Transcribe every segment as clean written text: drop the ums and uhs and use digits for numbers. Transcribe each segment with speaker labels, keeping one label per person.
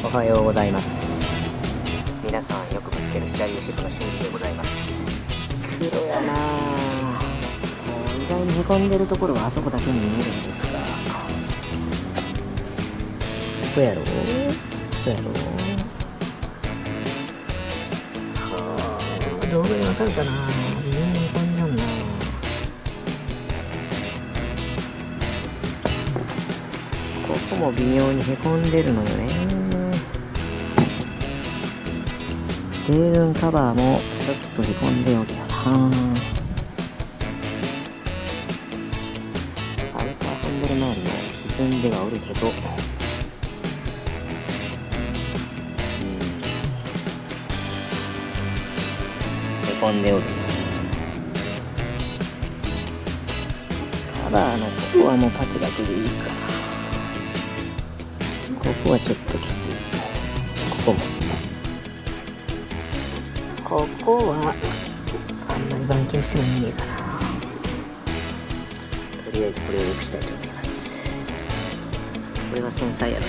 Speaker 1: おはようございます。皆さんよくぶつける左後ろの俊二でございます。黒やなぁ。意外にへこんでるところはあそこだけに見えるんですが、どうやろうはあ、動画でわかるかな。微妙にへこんじゃんな。ここも微妙にへこんでるのよね。低雲カバーもちょっとへこんでおるよな。アウターハンドル周りも沈んではおるけど、へこんでおる。カバーのここはもうパテだけでいいかな。ここはちょっときつい。ここはあんまり番犬してもいいかな。とりあえずこれを良くしたいと思います。これは繊細やね。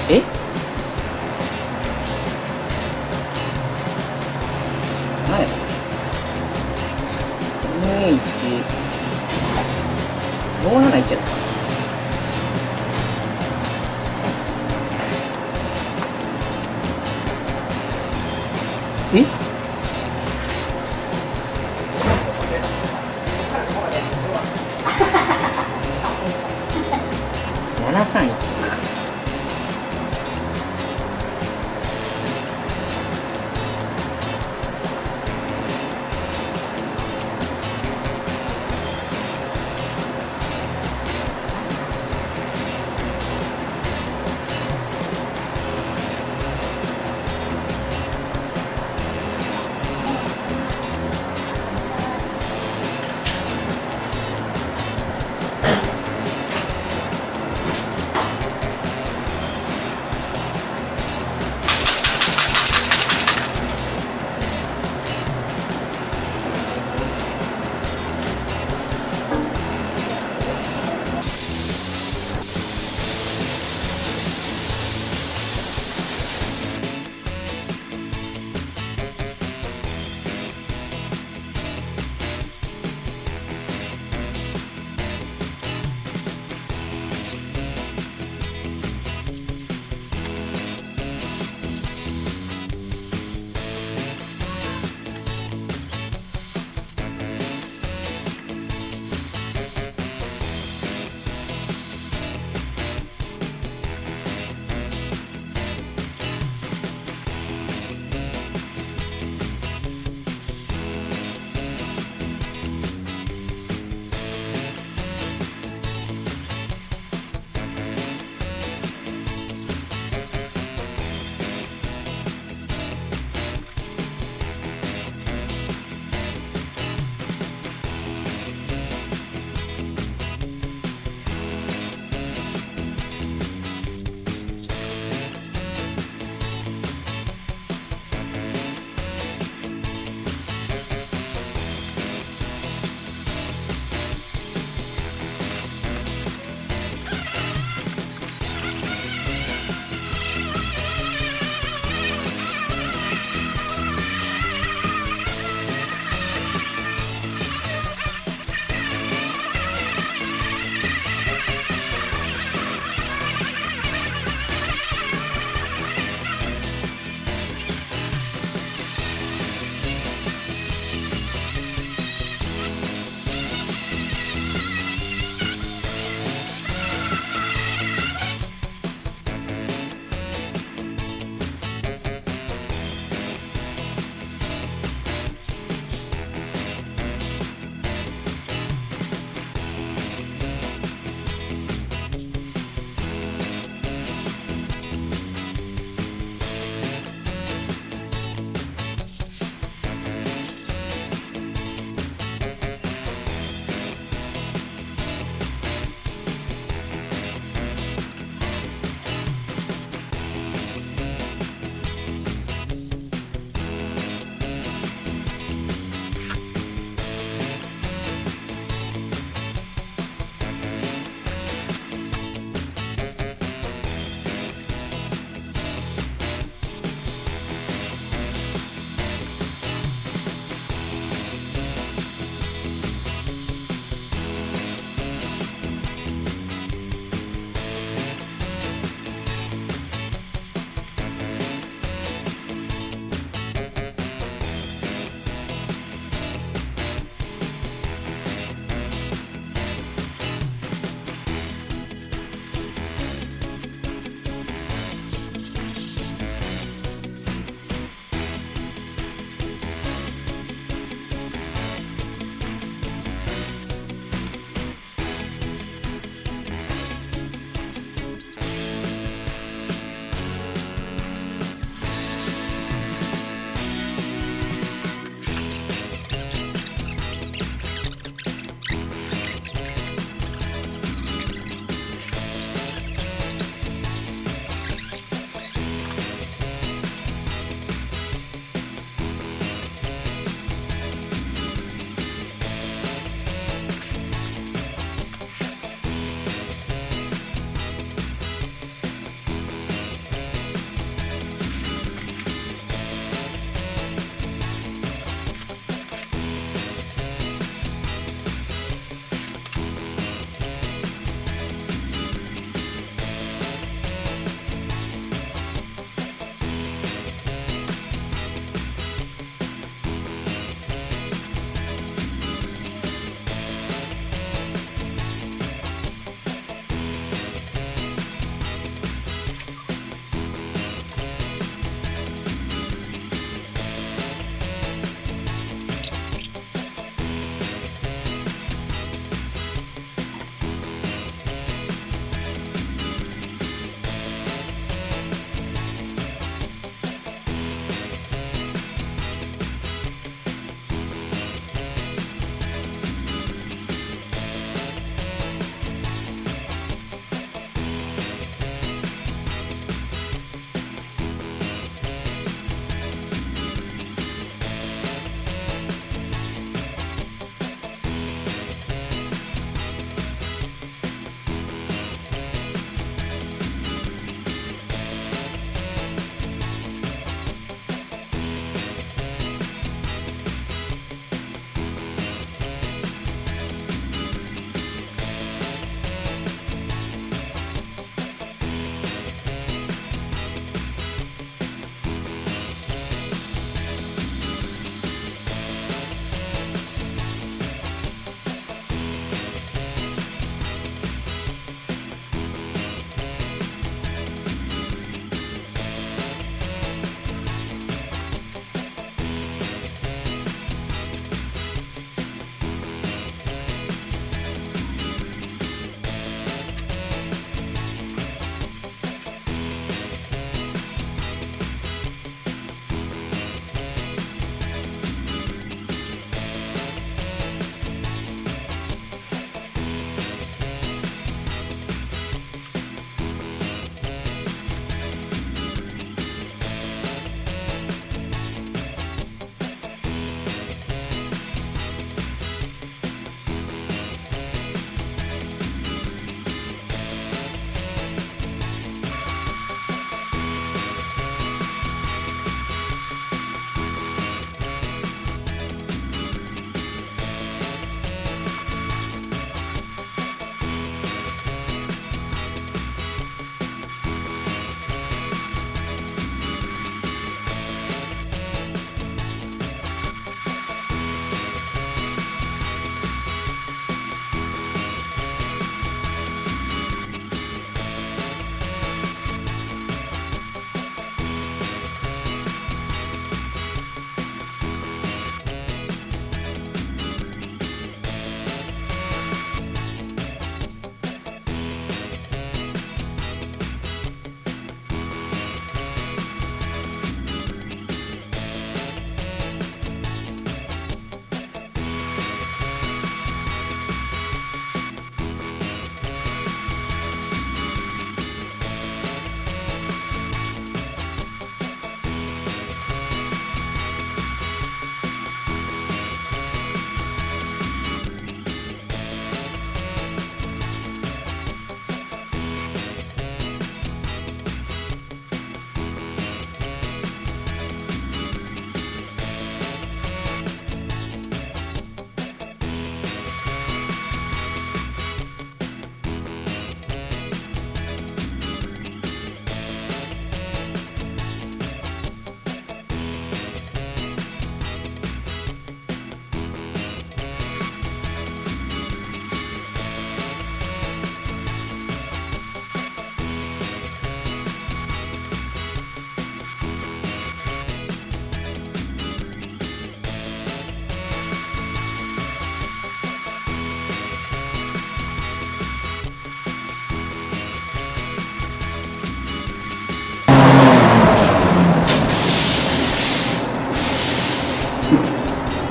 Speaker 2: え何や21 571やった。え731。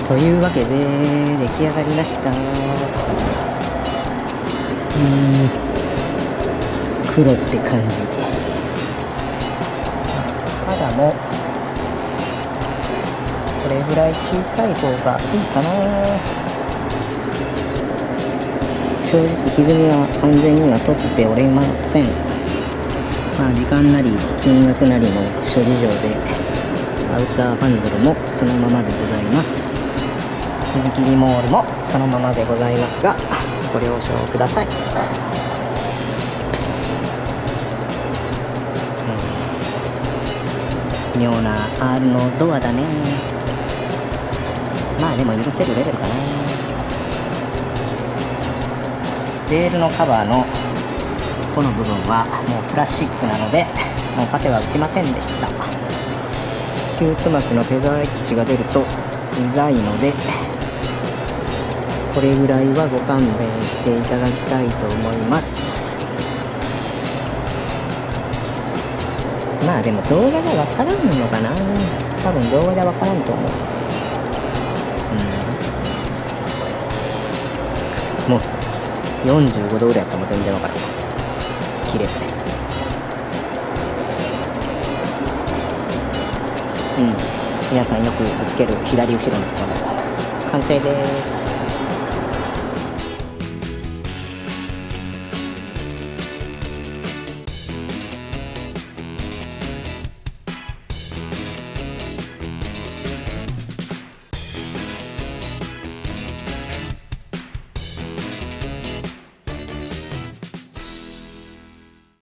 Speaker 1: というわけで出来上がりました。黒って感じ。肌もこれぐらい小さい方がいいかな。正直歪みは完全には取っておりません。まあ時間なり金額なりの諸事情でアウターバンドルもそのままでございます。水切りモールもそのままでございますが、ご了承ください。妙な R のドアだね。まあでも許せるレベルかな。レールのカバーのこの部分はもうプラスチックなのでもうパテは打ちませんでした。キュート膜のフェザーエッジが出るとうざいので、これぐらいはご勘弁していただきたいと思います。まあでも動画じゃわからんのかな。多分動画じゃわからんと思う。もう45度ぐらいやったらもう全然わからん。綺麗。皆さんよくぶつける左後ろのところ完成です。